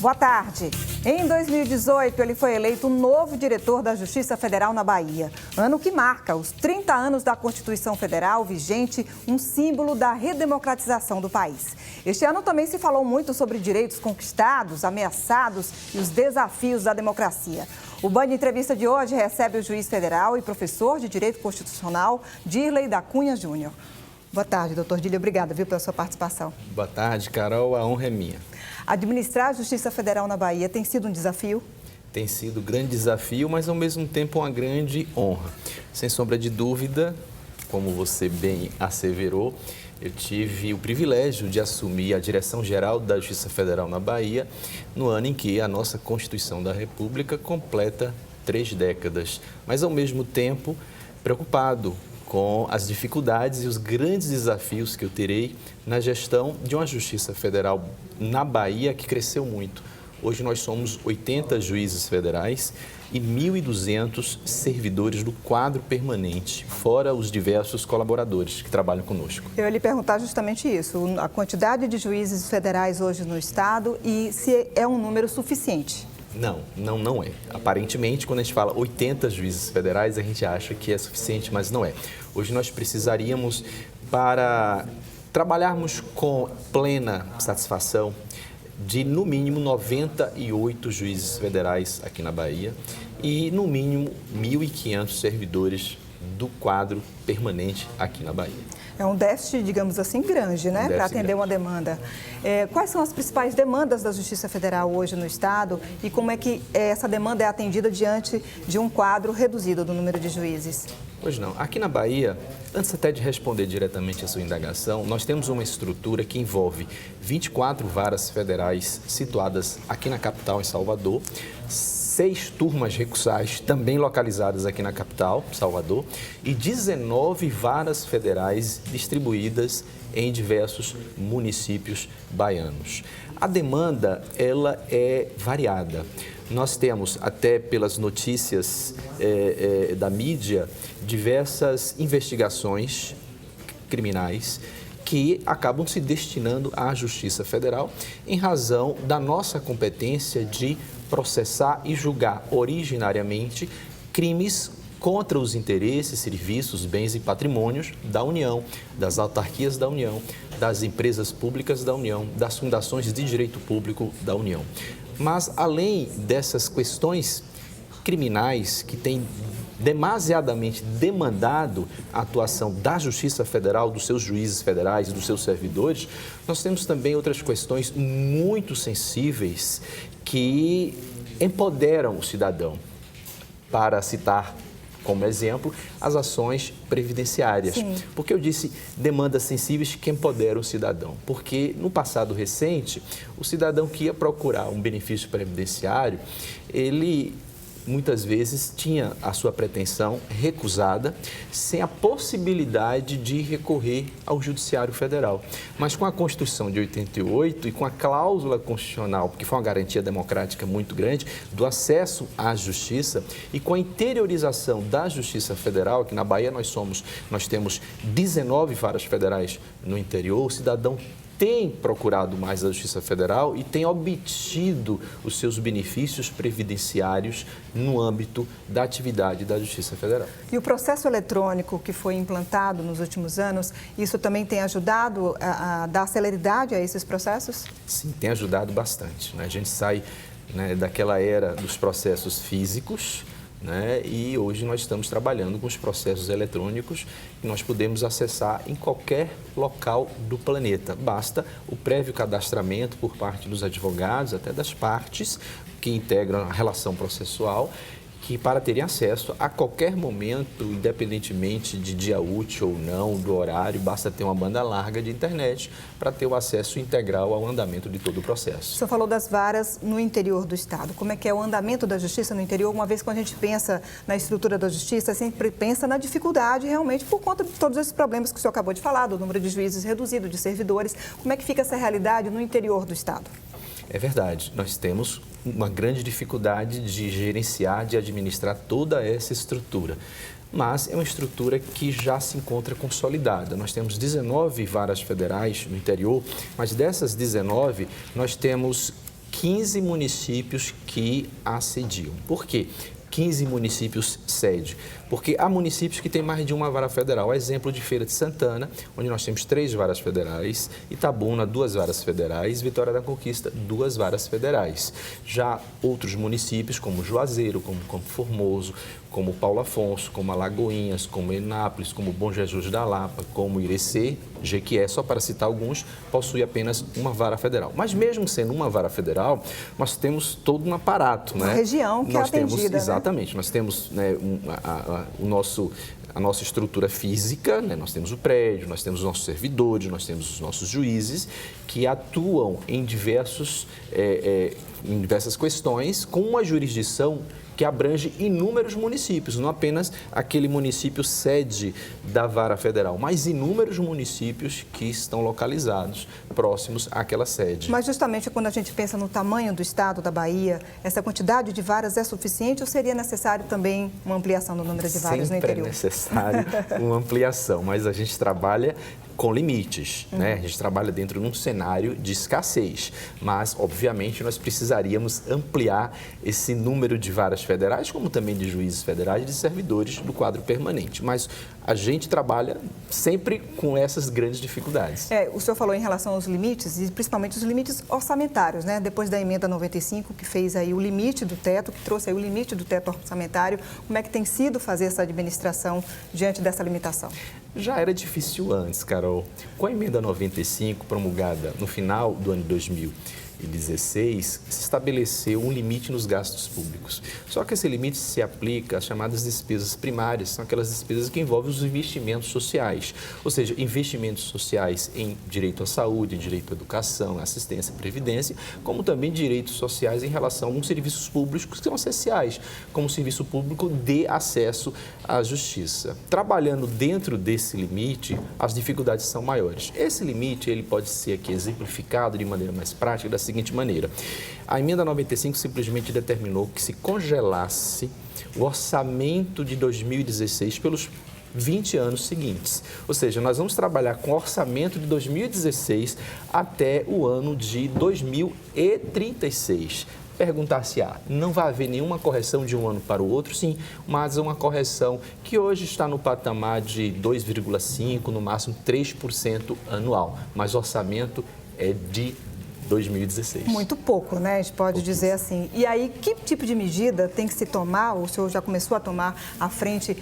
Boa tarde. Em 2018, ele foi eleito novo diretor da Justiça Federal na Bahia. Ano que marca os 30 anos da Constituição Federal vigente, um símbolo da redemocratização do país. Este ano também se falou muito sobre direitos conquistados, ameaçados e os desafios da democracia. O Band Entrevista de hoje recebe o juiz federal e professor de Direito Constitucional, Dirley da Cunha Júnior. Boa tarde, doutor Dirley. Obrigada, pela sua participação. Boa tarde, Carol. A honra é minha. Administrar a Justiça Federal na Bahia tem sido um desafio? Tem sido um grande desafio, mas ao mesmo tempo uma grande honra. Sem sombra de dúvida, como você bem asseverou, eu tive o privilégio de assumir a direção-geral da Justiça Federal na Bahia no ano em que a nossa Constituição da República completa 3 décadas. Mas, ao mesmo tempo, preocupado com as dificuldades e os grandes desafios que eu terei na gestão de uma Justiça Federal na Bahia que cresceu muito. Hoje nós somos 80 juízes federais e 1.200 servidores do quadro permanente, fora os diversos colaboradores que trabalham conosco. Eu ia lhe perguntar justamente isso, a quantidade de juízes federais hoje no Estado e se é um número suficiente. Não é. Aparentemente, quando a gente fala 80 juízes federais, a gente acha que é suficiente, mas não é. Hoje nós precisaríamos, para trabalharmos com plena satisfação, de no mínimo 98 juízes federais aqui na Bahia e no mínimo 1.500 servidores do quadro permanente aqui na Bahia. É um déficit, digamos assim, grande, né, para atender uma demanda. Quais são as principais demandas da Justiça Federal hoje no Estado e como é que essa demanda é atendida diante de um quadro reduzido do número de juízes? Pois não. Aqui na Bahia, antes até de responder diretamente a sua indagação, nós temos uma estrutura que envolve 24 varas federais situadas aqui na capital, em Salvador, 6 turmas recursais também localizadas aqui na capital, Salvador, e 19 varas federais distribuídas em diversos municípios baianos. A demanda, ela é variada. Nós temos, até pelas notícias da mídia, diversas investigações criminais que acabam se destinando à Justiça Federal em razão da nossa competência de processar e julgar originariamente crimes contra os interesses, serviços, bens e patrimônios da União, das autarquias da União, das empresas públicas da União, das fundações de direito público da União. Mas, além dessas questões criminais que têm demasiadamente demandado a atuação da Justiça Federal, dos seus juízes federais e dos seus servidores, nós temos também outras questões muito sensíveis que empoderam o cidadão. Para citar como exemplo, as ações previdenciárias. Sim. Porque eu disse demandas sensíveis que empoderam o cidadão. Porque no passado recente, o cidadão que ia procurar um benefício previdenciário, ele muitas vezes tinha a sua pretensão recusada, sem a possibilidade de recorrer ao Judiciário Federal. Mas com a Constituição de 88 e com a cláusula constitucional, porque foi uma garantia democrática muito grande, do acesso à justiça e com a interiorização da Justiça Federal, que na Bahia nós temos 19 varas federais no interior, o cidadão tem procurado mais a Justiça Federal e tem obtido os seus benefícios previdenciários no âmbito da atividade da Justiça Federal. E o processo eletrônico que foi implantado nos últimos anos, isso também tem ajudado a dar celeridade a esses processos? Sim, tem ajudado bastante, né? A gente sai, né, daquela era dos processos físicos, né? E hoje nós estamos trabalhando com os processos eletrônicos que nós podemos acessar em qualquer local do planeta. Basta o prévio cadastramento por parte dos advogados, até das partes que integram a relação processual, que para terem acesso a qualquer momento, independentemente de dia útil ou não, do horário, basta ter uma banda larga de internet para ter o acesso integral ao andamento de todo o processo. O senhor falou das varas no interior do Estado. Como é que é o andamento da justiça no interior? Uma vez que a gente pensa na estrutura da justiça, sempre pensa na dificuldade realmente por conta de todos esses problemas que o senhor acabou de falar, do número de juízes reduzido, de servidores. Como é que fica essa realidade no interior do Estado? É verdade, nós temos uma grande dificuldade de gerenciar, de administrar toda essa estrutura. Mas é uma estrutura que já se encontra consolidada. Nós temos 19 varas federais no interior, mas dessas 19, nós temos 15 municípios que assediam. Por quê? 15 municípios sede, porque há municípios que têm mais de uma vara federal. Exemplo de Feira de Santana, onde nós temos 3 varas federais, Itabuna, 2 varas federais, Vitória da Conquista, 2 varas federais. Já outros municípios, como Juazeiro, como Campo Formoso, como Paulo Afonso, como Alagoinhas, como Eunápolis, como Bom Jesus da Lapa, como Irecê, Jequié, só para citar alguns, possui apenas uma vara federal. Mas mesmo sendo uma vara federal, nós temos todo um aparato, né? Uma região que é atendida, exatamente, nós temos, né, a nossa estrutura física, né? Nós temos o prédio, nós temos os nossos servidores, nós temos os nossos juízes que atuam em diversas questões com uma jurisdição que abrange inúmeros municípios, não apenas aquele município sede da vara federal, mas inúmeros municípios que estão localizados próximos àquela sede. Mas justamente quando a gente pensa no tamanho do estado da Bahia, essa quantidade de varas é suficiente ou seria necessário também uma ampliação do número de varas no interior? Sempre é necessário uma ampliação, mas a gente trabalha com limites, né? A gente trabalha dentro de um cenário de escassez, mas, obviamente, nós precisaríamos ampliar esse número de varas federais, como também de juízes federais e de servidores do quadro permanente. Mas a gente trabalha sempre com essas grandes dificuldades. O senhor falou em relação aos limites, e principalmente os limites orçamentários, né? Depois da emenda 95, que fez aí o limite do teto, que trouxe aí o limite do teto orçamentário, como é que tem sido fazer essa administração diante dessa limitação? Já era difícil antes, Carol. Com a emenda 95, promulgada no final do ano de 2016, se estabeleceu um limite nos gastos públicos. Só que esse limite se aplica às chamadas despesas primárias, são aquelas despesas que envolvem os investimentos sociais, ou seja, investimentos sociais em direito à saúde, direito à educação, assistência, previdência, como também direitos sociais em relação a alguns serviços públicos que são essenciais, como o serviço público de acesso à justiça. Trabalhando dentro desse limite, as dificuldades são maiores. Esse limite ele pode ser aqui exemplificado de maneira mais prática da seguinte maneira: a emenda 95 simplesmente determinou que se congelasse o orçamento de 2016 pelos 20 anos seguintes. Ou seja, nós vamos trabalhar com o orçamento de 2016 até o ano de 2036. Perguntar-se-á, não vai haver nenhuma correção de um ano para o outro? Sim, mas uma correção que hoje está no patamar de 2,5%, no máximo 3% anual, mas o orçamento é de 2016. Muito pouco, né? A gente pode dizer assim. E aí, que tipo de medida tem que se tomar, o senhor já começou a tomar à frente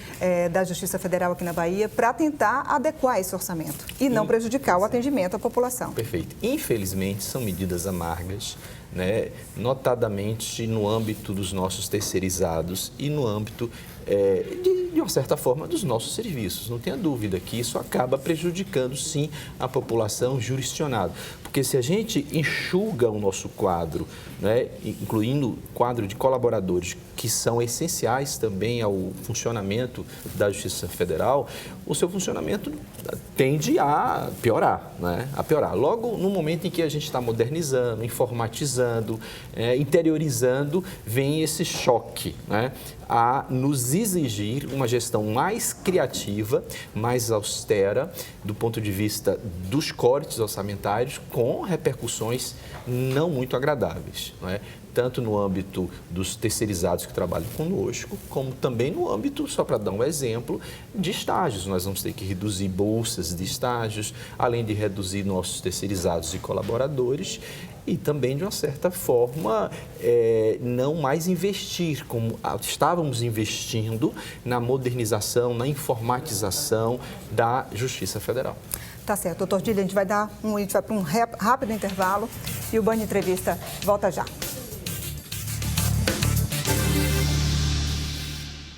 da Justiça Federal aqui na Bahia, para tentar adequar esse orçamento e não prejudicar o atendimento à população? Perfeito. Infelizmente, são medidas amargas, né? Notadamente no âmbito dos nossos terceirizados e no âmbito, de uma certa forma, dos nossos serviços. Não tenha dúvida que isso acaba prejudicando, sim, a população jurisdicionada. Porque se a gente enxuga o nosso quadro, né, incluindo quadro de colaboradores que são essenciais também ao funcionamento da Justiça Federal, o seu funcionamento tende a piorar, né? A piorar. Logo no momento em que a gente está modernizando, informatizando, interiorizando, vem esse choque, né, a nos exigir uma gestão mais criativa, mais austera, do ponto de vista dos cortes orçamentários, com repercussões não muito agradáveis, não é? Tanto no âmbito dos terceirizados que trabalham conosco, como também no âmbito, só para dar um exemplo, de estágios. Nós vamos ter que reduzir bolsas de estágios, além de reduzir nossos terceirizados e colaboradores, e também, de uma certa forma, não mais investir, como estávamos investindo na modernização, na informatização da Justiça Federal. Tá certo, doutor Dílio, a gente vai para um rápido intervalo e o Band Entrevista volta já.